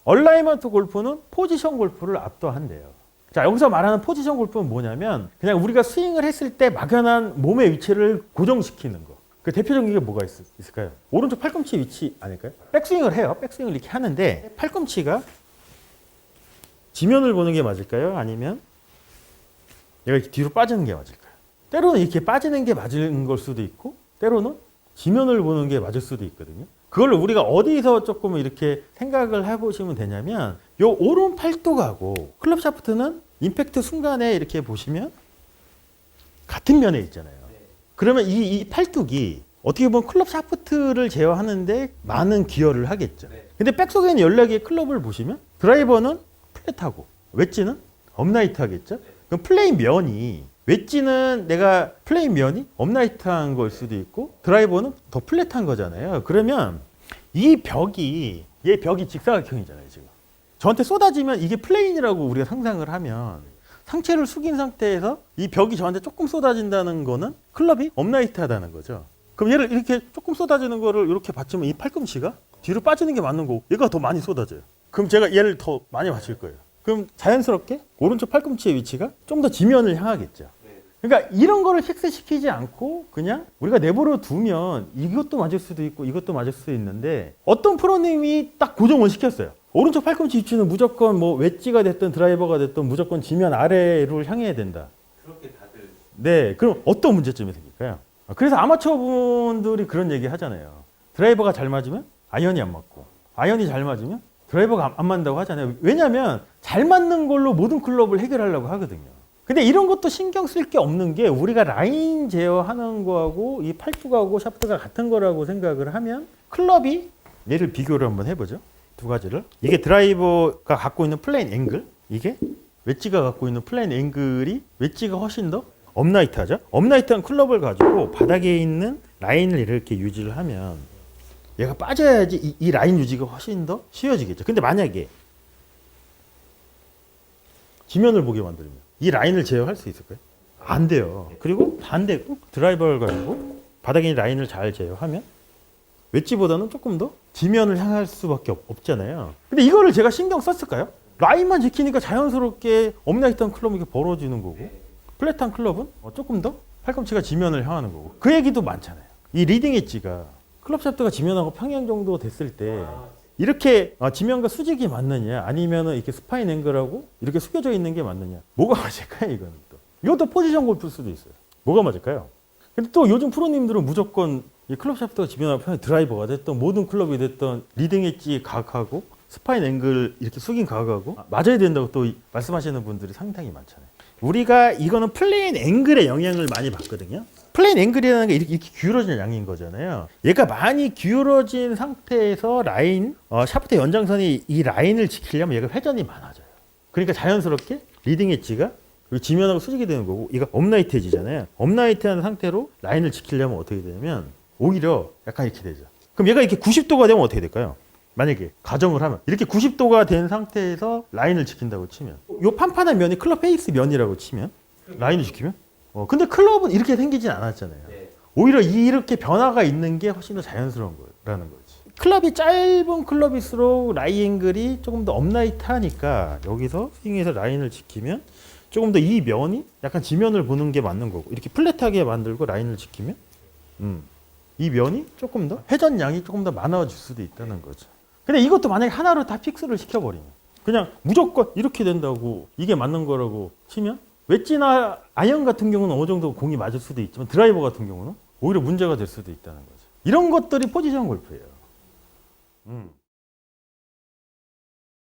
얼라이먼트 골프는 포지션 골프를 압도한대요. 자, 여기서 말하는 포지션 골프는 뭐냐면 그냥 우리가 스윙을 했을 때 막연한 몸의 위치를 고정시키는 거. 그 대표적인 게 뭐가 있을까요? 오른쪽 팔꿈치 위치 아닐까요? 백스윙을 해요. 백스윙을 이렇게 하는데 팔꿈치가 지면을 보는 게 맞을까요? 아니면 얘가 이렇게 뒤로 빠지는 게 맞을까요? 때로는 이렇게 빠지는 게 맞은 걸 수도 있고 때로는 지면을 보는 게 맞을 수도 있거든요. 그걸 우리가 어디서 조금 이렇게 생각을 해보시면 되냐면 요 오른 팔뚝하고 클럽 샤프트는 임팩트 순간에 이렇게 보시면 같은 면에 있잖아요. 그러면 이 팔뚝이 어떻게 보면 클럽 샤프트를 제어하는데 많은 기여를 하겠죠. 근데 백스윙 14개의 클럽을 보시면 드라이버는 플랫하고 웨지는 업라이트 하겠죠. 그럼 플레이 면이 웨지는 내가 플레이 면이 업라이트한 걸 수도 있고 드라이버는 더 플랫한 거잖아요. 그러면 이 벽이 얘 벽이 직사각형이잖아요. 지금 저한테 쏟아지면 이게 플레인이라고 우리가 상상을 하면 상체를 숙인 상태에서 이 벽이 저한테 조금 쏟아진다는 거는 클럽이 업라이트하다는 거죠. 그럼 얘를 이렇게 조금 쏟아지는 거를 이렇게 받치면 이 팔꿈치가 뒤로 빠지는 게 맞는 거고 얘가 더 많이 쏟아져요. 그럼 제가 얘를 더 많이 받칠 거예요. 그럼 자연스럽게 오른쪽 팔꿈치의 위치가 좀 더 지면을 향하겠죠. 그러니까 이런 거를 픽스시키지 않고 그냥 우리가 내버려 두면 이것도 맞을 수도 있고 이것도 맞을 수도 있는데 어떤 프로님이 딱 고정을 시켰어요. 오른쪽 팔꿈치 위치는 무조건 뭐 웨지가 됐든 드라이버가 됐든 무조건 지면 아래로 향해야 된다. 그렇게 다들. 네, 그럼 어떤 문제점이 생길까요? 그래서 아마추어 분들이 그런 얘기 하잖아요. 드라이버가 잘 맞으면 아이언이 안 맞고 아이언이 잘 맞으면 드라이버가 안 맞는다고 하잖아요. 왜냐하면 잘 맞는 걸로 모든 클럽을 해결하려고 하거든요. 근데 이런 것도 신경 쓸 게 없는 게 우리가 라인 제어하는 거하고 이 팔뚝하고 샤프트가 같은 거라고 생각을 하면 클럽이 얘를 비교를 한번 해보죠. 두 가지를. 이게 드라이버가 갖고 있는 플레인 앵글, 이게 웨지가 갖고 있는 플레인 앵글이 웨지가 훨씬 더 업라이트하죠. 업라이트한 클럽을 가지고 바닥에 있는 라인을 이렇게 유지를 하면 얘가 빠져야지 이 라인 유지가 훨씬 더 쉬워지겠죠. 근데 만약에 지면을 보게 만들면 이 라인을 제어할 수 있을까요? 안 돼요. 그리고 반대 드라이버를 가지고 바닥에 있는 라인을 잘 제어하면 웨지보다는 조금 더 지면을 향할 수밖에 없잖아요. 근데 이거를 제가 신경 썼을까요? 라인만 지키니까 자연스럽게 업라이트한 클럽이 이렇게 벌어지는 거고 플랫한 클럽은 조금 더 팔꿈치가 지면을 향하는 거고 그 얘기도 많잖아요. 이 리딩 엣지가 클럽 샤프트가 지면하고 평행 정도 됐을 때 이렇게 지면과 수직이 맞느냐 아니면 이렇게 스파인 앵글하고 이렇게 숙여져 있는 게 맞느냐 뭐가 맞을까요? 이거는 또 이것도 포지션 골프일 수도 있어요. 뭐가 맞을까요? 근데 또 요즘 프로님들은 무조건 이 클럽 샤프트가 지면하고 평행 드라이버가 됐던 모든 클럽이 됐던 리딩 엣지 각하고 스파인 앵글 이렇게 숙인 각하고 맞아야 된다고 또 말씀하시는 분들이 상당히 많잖아요. 우리가 이거는 플레인 앵글의 영향을 많이 받거든요. 플레인 앵글이라는 게 이렇게 기울어진 양인 거잖아요. 얘가 많이 기울어진 상태에서 라인, 샤프트 연장선이 이 라인을 지키려면 얘가 회전이 많아져요. 그러니까 자연스럽게 리딩 엣지가 지면하고 수직이 되는 거고 얘가 업라이트해지잖아요. 업라이트한 상태로 라인을 지키려면 어떻게 되냐면 오히려 약간 이렇게 되죠. 그럼 얘가 이렇게 90도가 되면 어떻게 될까요? 만약에 가정을 하면 이렇게 90도가 된 상태에서 라인을 지킨다고 치면 이 판판한 면이 클럽 페이스 면이라고 치면 라인을 지키면 근데 클럽은 이렇게 생기진 않았잖아요. 오히려 이렇게 변화가 있는 게 훨씬 더 자연스러운 거라는 거지. 클럽이 짧은 클럽일수록 라이 앵글이 조금 더 업라이트하니까 여기서 스윙에서 라인을 지키면 조금 더 이 면이 약간 지면을 보는 게 맞는 거고 이렇게 플랫하게 만들고 라인을 지키면 이 면이 조금 더 회전량이 조금 더 많아질 수도 있다는 거죠. 근데 이것도 만약에 하나로 다 픽스를 시켜버리면 그냥 무조건 이렇게 된다고 이게 맞는 거라고 치면 웨지나 아이언 같은 경우는 어느 정도 공이 맞을 수도 있지만 드라이버 같은 경우는 오히려 문제가 될 수도 있다는 거죠. 이런 것들이 포지션 골프예요.